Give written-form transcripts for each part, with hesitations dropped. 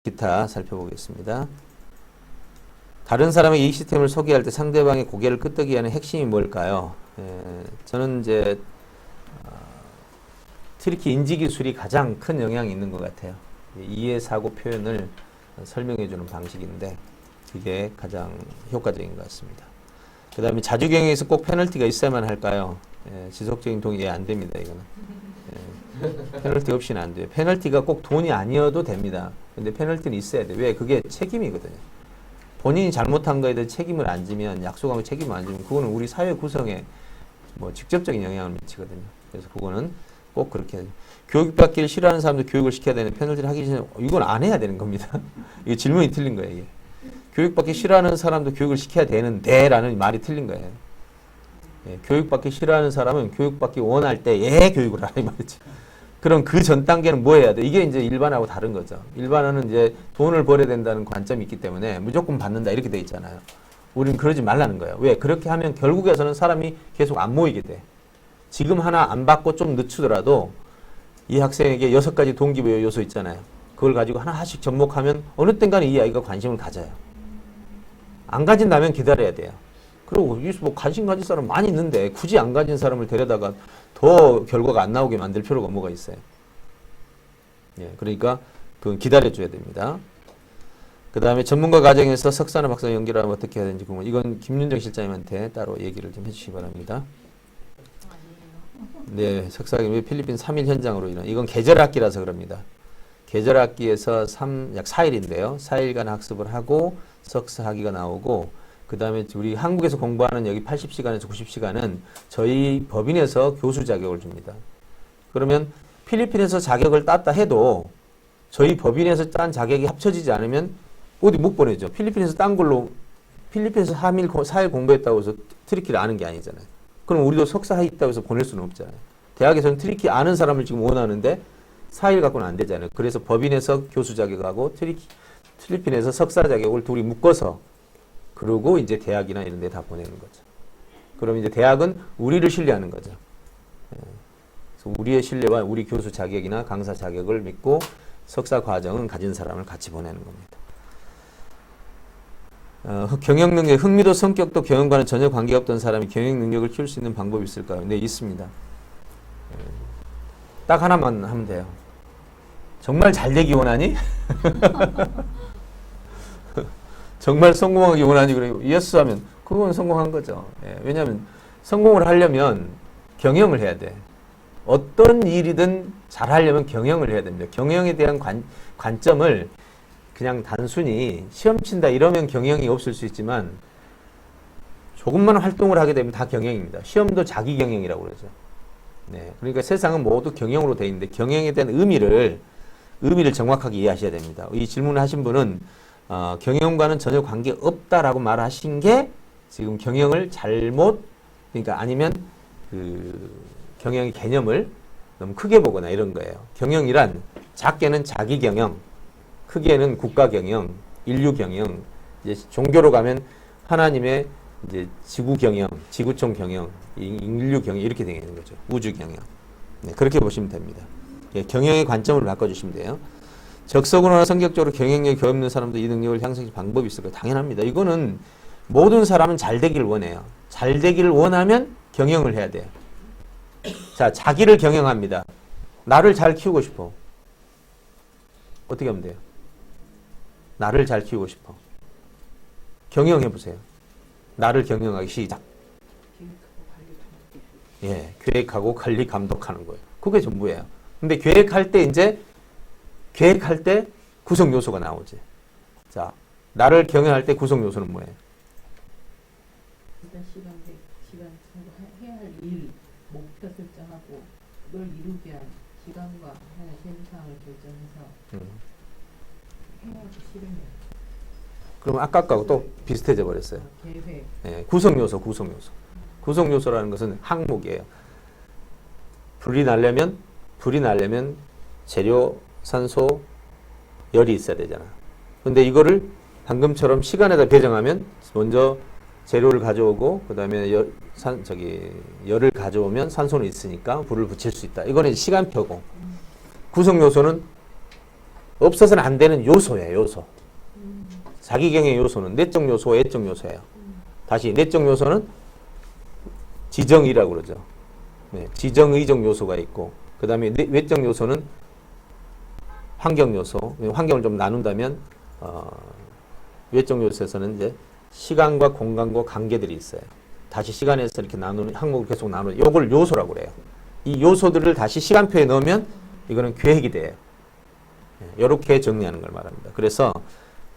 기타 살펴보겠습니다. 다른 사람의 이익 시스템을 소개할 때 상대방의 고개를 끄덕이게 하는 핵심이 뭘까요? 저는 이제 특히 인지기술이 가장 큰 영향이 있는 것 같아요. 이해, 사고, 표현을 설명해주는 방식인데 그게 가장 효과적인 것 같습니다. 그 다음에 자주경영에서 꼭 페널티가 있어야만 할까요? 지속적인 동의 안 됩니다. 이거는 페널티 없이는 안 돼요. 페널티가 꼭 돈이 아니어도 됩니다. 근데 페널티는 있어야 돼요. 왜? 그게 책임이거든요. 본인이 잘못한 거에 대해 책임을 안 지면, 약속하고 책임을 안 지면 그거는 우리 사회 구성에 뭐 직접적인 영향을 미치거든요. 그래서 그거는 꼭 그렇게 해야죠. 교육받기를 싫어하는 사람도 교육을 시켜야 되는, 페널티를 하기 전에 이건 안 해야 되는 겁니다. 이게 질문이 틀린 거예요. 이게. 교육받기 싫어하는 사람도 교육을 시켜야 되는데 라는 말이 틀린 거예요. 교육받기 싫어하는 사람은 교육받기 원할 때에 교육을 하라 이 말이지. 그럼 그 전 단계는 뭐 해야 돼? 이게 이제 일반하고 다른 거죠. 일반화는 이제 돈을 벌어야 된다는 관점이 있기 때문에 무조건 받는다 이렇게 돼 있잖아요. 우리는 그러지 말라는 거예요. 왜? 그렇게 하면 결국에서는 사람이 계속 안 모이게 돼. 지금 하나 안 받고 좀 늦추더라도 이 학생에게 6가지 동기부여 요소 있잖아요. 그걸 가지고 하나씩 접목하면 어느 땐가는 이 아이가 관심을 가져요. 안 가진다면 기다려야 돼요. 그리고 뭐 관심 가질 사람 많이 있는데 굳이 안 가진 사람을 데려다가 더 결과가 안 나오게 만들 필요가 뭐가 있어요. 그러니까 그건 기다려줘야 됩니다. 그 다음에 전문가 과정에서 석사나 박사 연결하면 어떻게 해야 되는지 궁금해요. 이건 김윤정 실장님한테 따로 얘기를 좀 해주시기 바랍니다. 네, 석사학위 필리핀 3일 현장으로 일어나. 이건 계절학기라서 그럽니다. 계절학기에서 약 4일인데요. 4일간 학습을 하고 석사학위가 나오고 그 다음에 우리 한국에서 공부하는 여기 80시간에서 90시간은 저희 법인에서 교수 자격을 줍니다. 그러면 필리핀에서 자격을 땄다 해도 저희 법인에서 딴 자격이 합쳐지지 않으면 어디 못 보내죠. 필리핀에서 딴 걸로 필리핀에서 4일 공부했다고 해서 트리키를 아는 게 아니잖아요. 그럼 우리도 석사학위 있다고 해서 보낼 수는 없잖아요. 대학에서는 트리키 아는 사람을 지금 원하는데 4일 갖고는 안 되잖아요. 그래서 법인에서 교수 자격하고 필리핀에서 석사 자격을 둘이 묶어서 그러고 이제 대학이나 이런 데 다 보내는 거죠. 그럼 이제 대학은 우리를 신뢰하는 거죠. 그래서 우리의 신뢰와 우리 교수 자격이나 강사 자격을 믿고 석사 과정은 가진 사람을 같이 보내는 겁니다. 경영 능력, 흥미도 성격도 경영과는 전혀 관계가 없던 사람이 경영 능력을 키울 수 있는 방법이 있을까요? 네, 있습니다. 딱 하나만 하면 돼요. 정말 잘 되기 원하니? 정말 성공하기 원하니? 그리고 예스 하면 그건 성공한 거죠. 왜냐하면 성공을 하려면 경영을 해야 돼. 어떤 일이든 잘 하려면 경영을 해야 됩니다. 경영에 대한 관점을 그냥 단순히 시험 친다 이러면 경영이 없을 수 있지만 조금만 활동을 하게 되면 다 경영입니다. 시험도 자기 경영이라고 그러죠. 그러니까 세상은 모두 경영으로 되어 있는데 경영에 대한 의미를 정확하게 이해하셔야 됩니다. 이 질문을 하신 분은 경영과는 전혀 관계 없다라고 말하신 게 지금 경영을 그러니까 아니면 그 경영의 개념을 너무 크게 보거나 이런 거예요. 경영이란 작게는 자기 경영, 크게는 국가 경영, 인류 경영, 이제 종교로 가면 하나님의 이제 지구 경영, 지구촌 경영, 인류 경영 이렇게 되어 있는 거죠. 우주 경영. 그렇게 보시면 됩니다. 경영의 관점을 바꿔주시면 돼요. 적성으로나 성격적으로 경영력이 없는 사람도 이 능력을 향상시킬 방법이 있을까요? 당연합니다. 이거는 모든 사람은 잘 되기를 원해요. 잘 되기를 원하면 경영을 해야 돼요. 자, 자기를 경영합니다. 나를 잘 키우고 싶어. 어떻게 하면 돼요? 나를 잘 키우고 싶어. 경영해보세요. 나를 경영하기 시작. 계획하고 관리 감독하는 거예요. 그게 전부예요. 근데 계획할 때 구성 요소가 나오지. 자, 나를 경영할 때 구성 요소는 뭐예요? 일단 시간 해야 할 일, 목표 설정하고 그걸 이루기 위한 시간과 현상을 결정해서 해야지 실행해요. 그럼 아까 거하고 또 비슷해져 버렸어요. 계획. 구성 요소. 구성 요소라는 것은 항목이에요. 불이 나려면 재료, 산소, 열이 있어야 되잖아. 근데 이거를 방금처럼 시간에다 배정하면 먼저 재료를 가져오고 그 다음에 열을 가져오면 산소는 있으니까 불을 붙일 수 있다. 이거는 시간표고 구성 요소는 없어서는 안 되는 요소예요, 요소. 자기경의 요소는 내적 요소, 외적 요소예요. 다시 내적 요소는 지정이라고 그러죠. 네, 지정의적 요소가 있고, 그 다음에 외적 요소는 환경 요소. 환경을 좀 나눈다면 외적 요소에서는 이제 시간과 공간과 관계들이 있어요. 다시 시간에서 이렇게 나누는 항목을 계속 나누는 요걸 요소라고 그래요. 이 요소들을 다시 시간표에 넣으면 이거는 계획이 돼요. 이렇게 정리하는 걸 말합니다. 그래서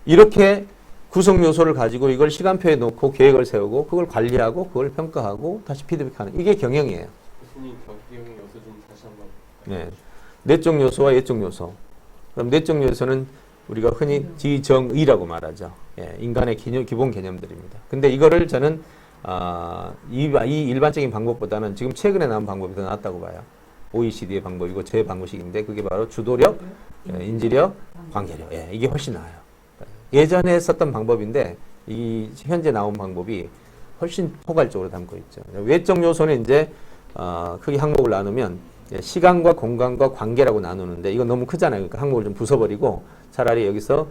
이렇게 구성 요소를 가지고 이걸 시간표에 놓고 계획을 세우고 그걸 관리하고 그걸 평가하고 다시 피드백하는 이게 경영이에요. 교수님 경영 요소 좀 다시 한번. 네. 내적 요소와 외적 요소. 그럼 내적 요소는 우리가 흔히 지정의라고 말하죠. 예, 인간의 기본 개념들입니다. 근데 이거를 저는 이 일반적인 방법보다는 지금 최근에 나온 방법이 더 낫다고 봐요. OECD의 방법이고 제 방법식인데 그게 바로 주도력, 인지력, 관계력. 예, 이게 훨씬 나아요. 예전에 썼던 방법인데 이 현재 나온 방법이 훨씬 포괄적으로 담고 있죠. 외적 요소는 이제 크게 항목을 나누면 시간과 공간과 관계라고 나누는데 이건 너무 크잖아요. 그러니까 항목을 좀 부숴버리고 차라리 여기서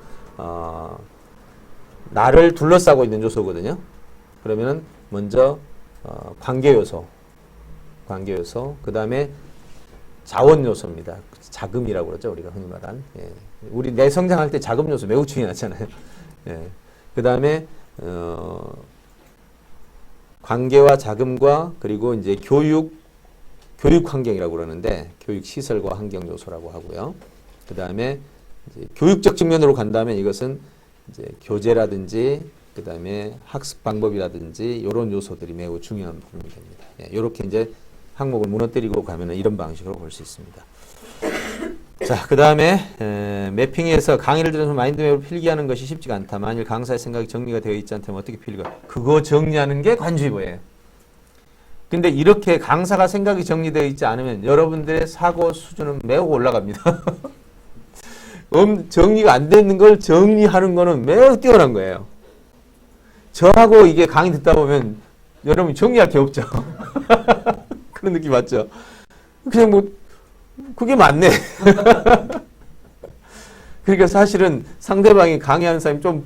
나를 둘러싸고 있는 요소거든요. 그러면은 먼저 관계 요소, 그 다음에 자원 요소입니다. 자금이라고 그러죠. 우리가 흔히 말한. 예. 우리 내 성장할 때 자금 요소 매우 중요하잖아요. 예. 그 다음에 관계와 자금과 그리고 이제 교육 환경이라고 그러는데 교육 시설과 환경 요소라고 하고요. 그 다음에 교육적 측면으로 간다면 이것은 이제 교재라든지 그 다음에 학습 방법이라든지 이런 요소들이 매우 중요한 부분이 됩니다. 예, 이렇게 이제 항목을 무너뜨리고 가면은 이런 방식으로 볼 수 있습니다. 자, 그 다음에 매핑에서 강의를 들어서 마인드맵을 필기하는 것이 쉽지가 않다. 만일 강사의 생각이 정리가 되어 있지 않다면 어떻게 필기가? 그거 정리하는 게 관주의보예요. 근데 이렇게 강사가 생각이 정리되어 있지 않으면 여러분들의 사고 수준은 매우 올라갑니다. 정리가 안 되는 걸 정리하는 거는 매우 뛰어난 거예요. 저하고 이게 강의 듣다 보면 여러분이 정리할 게 없죠. 그런 느낌 맞죠? 그냥 뭐 그게 맞네. 그러니까 사실은 상대방이 강의하는 사람이 좀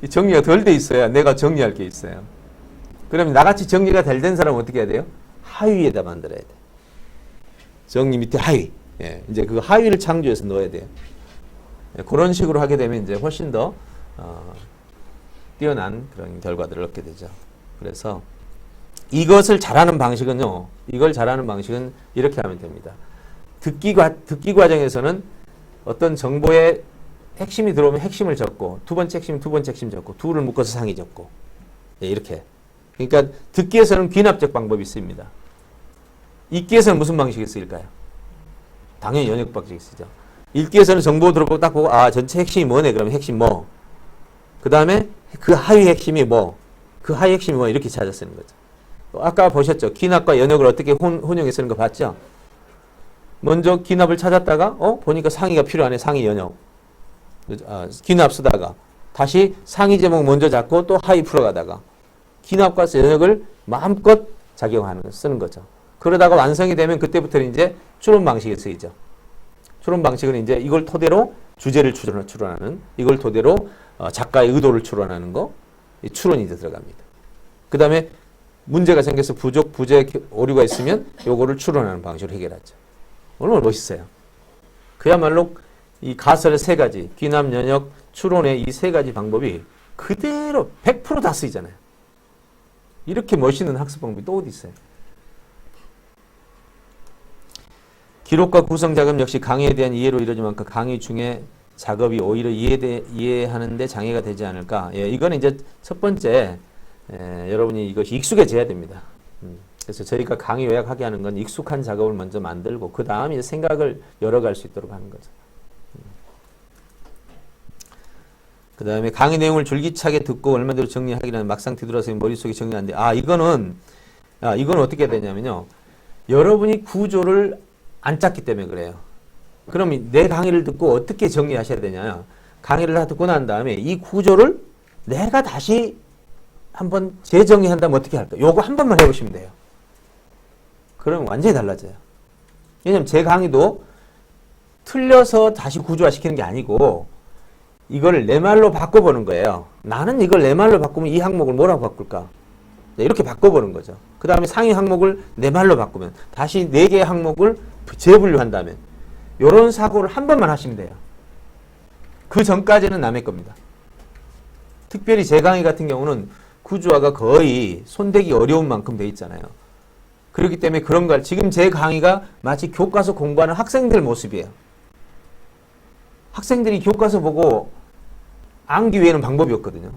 정리가 덜 돼 있어야 내가 정리할 게 있어요. 그러면 나같이 정리가 잘 된 사람은 어떻게 해야 돼요? 하위에다 만들어야 돼. 정리 밑에 하위. 예, 이제 그 하위를 창조해서 넣어야 돼요. 예, 그런 식으로 하게 되면 이제 훨씬 더 뛰어난 그런 결과들을 얻게 되죠. 그래서 이것을 잘하는 방식은요. 이걸 잘하는 방식은 이렇게 하면 됩니다. 듣기 과정에서는 어떤 정보의 핵심이 들어오면 핵심을 적고 두 번째 핵심 적고 둘을 묶어서 상위 적고 예, 이렇게. 그러니까 듣기에서는 귀납적 방법이 쓰입니다. 읽기에서는 무슨 방식이 쓰일까요? 당연히 연역 방식이 쓰죠. 읽기에서는 정보 들어보고 딱 보고 전체 핵심이 뭐네 그러면 핵심 뭐. 그 다음에 그 하위 핵심이 뭐. 그 하위 핵심이 뭐 이렇게 찾아 쓰는 거죠. 아까 보셨죠? 귀납과 연역을 어떻게 혼용해 쓰는 거 봤죠? 먼저 귀납을 찾았다가 보니까 상위가 필요하네. 상위 연역. 귀납 쓰다가 다시 상위 제목 먼저 잡고 또 하위 풀어가다가 귀납과 연역을 마음껏 작용하는 거 쓰는 거죠. 그러다가 완성이 되면 그때부터는 이제 추론 방식이 쓰이죠. 추론 방식은 이제 이걸 토대로 주제를 추론하는, 이걸 토대로 작가의 의도를 추론하는 거, 이 추론이 들어갑니다. 그 다음에 문제가 생겨서 부족, 부재, 오류가 있으면 요거를 추론하는 방식으로 해결하죠. 얼마나 멋있어요. 그야말로 이 가설의 세 가지, 귀납, 연역, 추론의 이 세 가지 방법이 그대로 100% 다 쓰이잖아요. 이렇게 멋있는 학습 방법이 또 어디 있어요? 기록과 구성 작업 역시 강의에 대한 이해로 이루어질 만큼 강의 중에 작업이 오히려 이해하는데 장애가 되지 않을까? 예, 이거는 이제 첫 번째 여러분이 이것이 익숙해져야 됩니다. 그래서 저희가 강의 요약하게 하는 건 익숙한 작업을 먼저 만들고 그 다음에 이제 생각을 열어갈 수 있도록 하는 거죠. 그 다음에 강의 내용을 줄기차게 듣고 얼마대로 정리하기는 막상 뒤돌아서 머릿속에 정리 안 돼. 이거는 어떻게 해야 되냐면요. 여러분이 구조를 안 짰기 때문에 그래요. 그럼 내 강의를 듣고 어떻게 정리하셔야 되냐. 강의를 다 듣고 난 다음에 이 구조를 내가 다시 한번 재정리한다면 어떻게 할까? 요거 한 번만 해보시면 돼요. 그러면 완전히 달라져요. 왜냐면 제 강의도 틀려서 다시 구조화시키는 게 아니고 이걸 내 말로 바꿔보는 거예요. 나는 이걸 내 말로 바꾸면 이 항목을 뭐라고 바꿀까? 이렇게 바꿔보는 거죠. 그 다음에 상위 항목을 내 말로 바꾸면 다시 4개의 항목을 재분류한다면 이런 사고를 한 번만 하시면 돼요. 그 전까지는 남의 겁니다. 특별히 제 강의 같은 경우는 구조화가 거의 손대기 어려운 만큼 돼 있잖아요. 그렇기 때문에 그런 걸 지금 제 강의가 마치 교과서 공부하는 학생들 모습이에요. 학생들이 교과서 보고 암기 외에는 방법이 없거든요.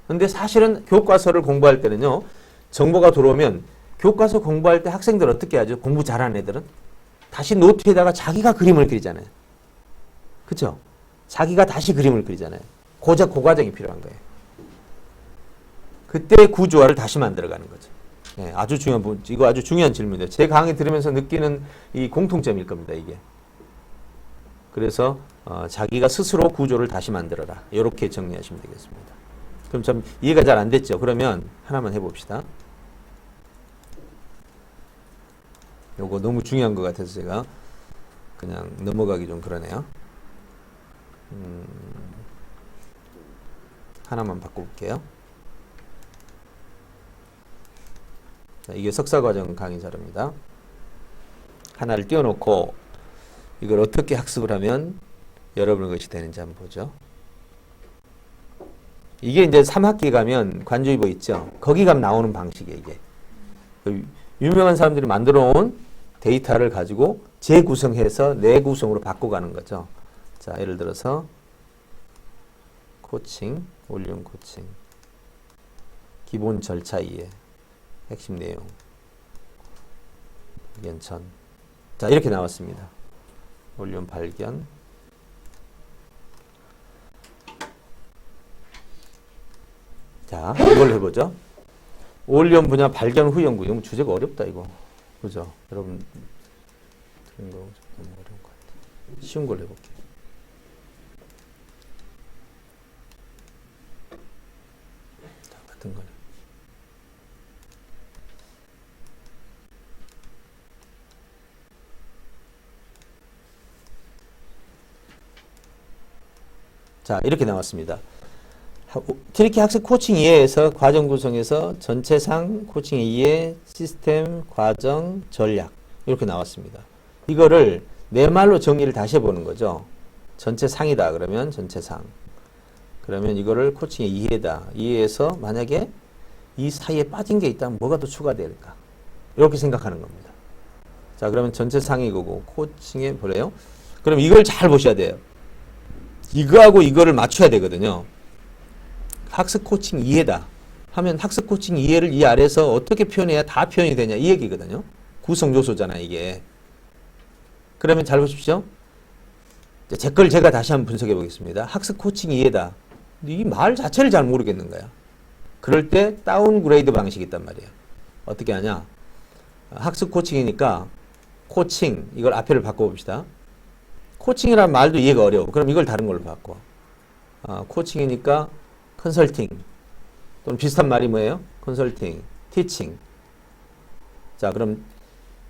근데 사실은 교과서를 공부할 때는요, 정보가 들어오면 교과서 공부할 때 학생들 어떻게 하죠? 공부 잘하는 애들은 다시 노트에다가 자기가 그림을 그리잖아요. 그렇죠? 자기가 다시 그림을 그리잖아요. 그 과정이 필요한 거예요. 그때 구조화를 다시 만들어가는 거죠. 네, 아주 중요한 이거 아주 중요한 질문이에요. 제 강의 들으면서 느끼는 이 공통점일 겁니다. 이게. 그래서 자기가 스스로 구조를 다시 만들어라. 이렇게 정리하시면 되겠습니다. 그럼 참 이해가 잘 안 됐죠? 그러면 하나만 해봅시다. 요거 너무 중요한 것 같아서 제가 그냥 넘어가기 좀 그러네요. 하나만 바꿔볼게요. 자, 이게 석사과정 강의 자료입니다. 하나를 띄워놓고 이걸 어떻게 학습을 하면 여러분의 것이 되는지 한번 보죠. 이게 이제 3학기 가면 관주의보 있죠. 거기 가면 나오는 방식이에요, 이게. 유명한 사람들이 만들어 온 데이터를 가지고 재구성해서 내 구성으로 바꿔가는 거죠. 자, 예를 들어서 코칭, 올리움 코칭, 기본 절차 이해, 핵심 내용, 발견천. 자, 이렇게 나왔습니다. 올리움 발견. 자, 이걸 해보죠. 올리움 분야 발견 후 연구. 이거 주제가 어렵다, 이거. 그죠? 여러분, 들은 거 좀 어려운 것 같아요. 쉬운 걸로 해볼게요. 자, 같은 거네. 자, 이렇게 나왔습니다. 트리키 학습 코칭 이해에서 과정 구성에서 전체상 코칭 이해, 시스템, 과정, 전략 이렇게 나왔습니다. 이거를 내 말로 정리를 다시 해보는 거죠. 전체상이다 그러면 전체상. 그러면 이거를 코칭의 이해다. 이해해서 만약에 이 사이에 빠진 게 있다면 뭐가 더 추가될까? 이렇게 생각하는 겁니다. 자, 그러면 전체상이 거고 코칭에 보래요. 그럼 이걸 잘 보셔야 돼요. 이거하고 이거를 맞춰야 되거든요. 학습 코칭 이해다 하면 학습 코칭 이해를 이 아래에서 어떻게 표현해야 다 표현이 되냐 이 얘기거든요. 구성 요소잖아 이게. 그러면 잘 보십시오. 제 걸 제가 다시 한번 분석해 보겠습니다. 학습 코칭 이해다. 이 말 자체를 잘 모르겠는 거야. 그럴 때 다운그레이드 방식이 있단 말이에요. 어떻게 하냐. 학습 코칭이니까 코칭 이걸 앞에를 바꿔봅시다. 코칭이라는 말도 이해가 어려워. 그럼 이걸 다른 걸로 바꿔. 코칭이니까 컨설팅 또는 비슷한 말이 뭐예요? 컨설팅, 티칭. 자, 그럼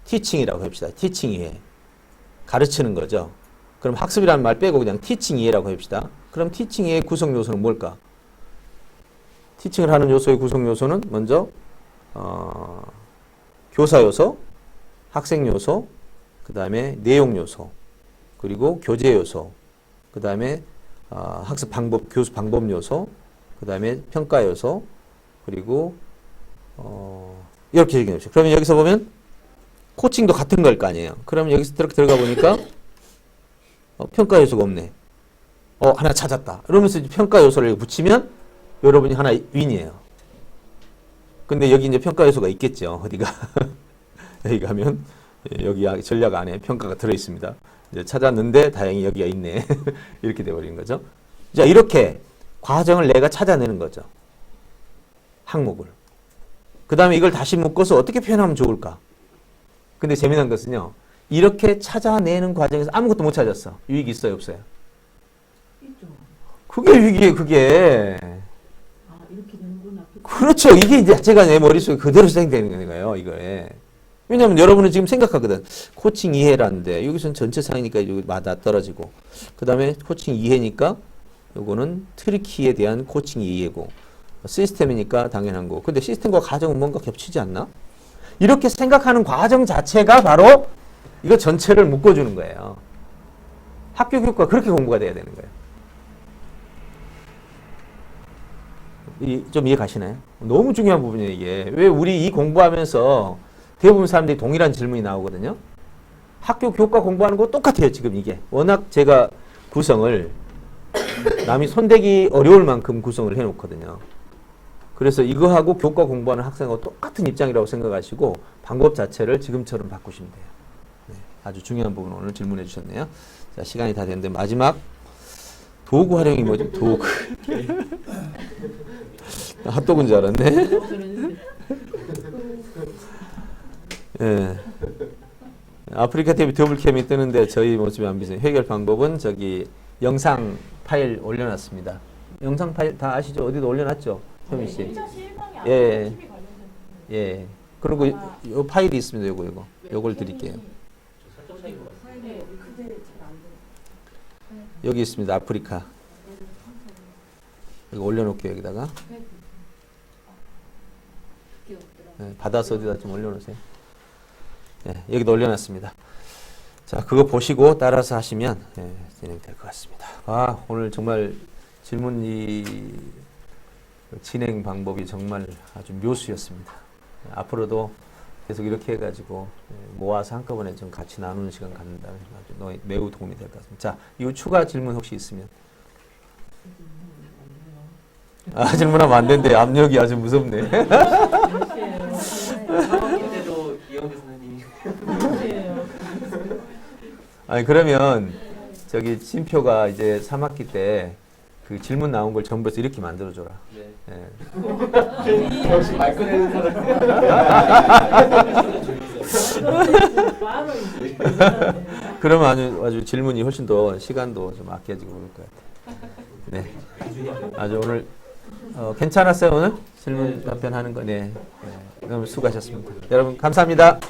티칭이라고 합시다. 티칭 이해. 가르치는 거죠. 그럼 학습이라는 말 빼고 그냥 티칭 이해라고 합시다. 그럼 티칭 이해의 구성 요소는 뭘까? 티칭을 하는 요소의 구성 요소는 먼저 교사 요소, 학생 요소, 그 다음에 내용 요소, 그리고 교재 요소, 그 다음에 학습 방법, 교수 방법 요소, 그 다음에 평가 요소, 그리고 이렇게 얘기해 주죠. 그러면 여기서 보면 코칭도 같은 걸 거 아니에요. 그러면 여기서 이렇게 들어가 보니까 평가 요소가 없네. 하나 찾았다. 이러면서 평가 요소를 붙이면 여러분이 하나 윈이에요. 근데 여기 이제 평가 요소가 있겠죠. 어디가? 여기 가면 여기 전략 안에 평가가 들어 있습니다. 이제 찾았는데 다행히 여기가 있네. 이렇게 돼버린 거죠. 자, 이렇게 과정을 내가 찾아내는 거죠. 항목을. 그 다음에 이걸 다시 묶어서 어떻게 표현하면 좋을까? 근데 재미난 것은요. 이렇게 찾아내는 과정에서 아무것도 못 찾았어. 유익이 있어요, 없어요? 있죠. 그게 유익이에요, 그게. 이렇게 되는구나. 그렇죠. 이게 이제 제가 내 머릿속에 그대로 생각되는 거예요, 이거에. 왜냐하면 여러분은 지금 생각하거든. 코칭 이해라는데 여기서는 전체 상이니까 여기 맞아 떨어지고 그 다음에 코칭 이해니까 요거는 트리키에 대한 코칭 이해고 시스템이니까 당연한 거고 근데 시스템과 과정은 뭔가 겹치지 않나? 이렇게 생각하는 과정 자체가 바로 이거 전체를 묶어주는 거예요. 학교 교육과 그렇게 공부가 돼야 되는 거예요. 좀 이해 가시나요? 너무 중요한 부분이에요, 이게. 왜 우리 이 공부하면서 대부분 사람들이 동일한 질문이 나오거든요. 학교 교과 공부하는 거 똑같아요, 지금 이게. 워낙 제가 구성을 남이 손대기 어려울 만큼 구성을 해놓거든요. 그래서 이거하고 교과 공부하는 학생하고 똑같은 입장이라고 생각하시고 방법 자체를 지금처럼 바꾸시면 돼요. 네, 아주 중요한 부분 오늘 질문해 주셨네요. 자, 시간이 다 됐는데 마지막 도구 활용이 뭐죠? 도구. 핫도그인 줄 알았네. 예. 아프리카 TV 더블캠이 뜨는데 저희 모습이 안 비슷해요. 해결 방법은 저기 영상 파일 올려놨습니다. 영상 파일 다 아시죠? 어디도 올려놨죠? 효민 씨. 예. 예. 그리고 요 파일이 있습니다. 요걸 드릴게요. 여기 있습니다. 아프리카. 이거 올려놓을게요. 여기다가. 네, 받아서 어디다 좀 올려놓으세요. 네, 여기도 올려놨습니다. 자, 그거 보시고 따라서 하시면 진행될 것 같습니다. 아, 오늘 정말 질문 진행 방법이 정말 아주 묘수였습니다. 앞으로도 계속 이렇게 해가지고 모아서 한꺼번에 좀 같이 나누는 시간 갖는다면 아주 매우 도움이 될 것 같습니다. 자, 이거 추가 질문 혹시 있으면. 아, 질문하면 안 되는데 압력이 아주 무섭네. 때도 이영대 선생님이 아니 그러면 저기 심표가 이제 3학기 때 그 질문 나온 걸 전부 해서 이렇게 만들어줘라. 네. 예. 역시 말 꺼내는 사람. 그러면 아주 질문이 훨씬 더 시간도 좀 아껴지고 그럴 것 같아요. 네. 아주 오늘 괜찮았어요 오늘 질문 답변하는 거. 네. 너무 수고하셨습니다. 여러분 감사합니다.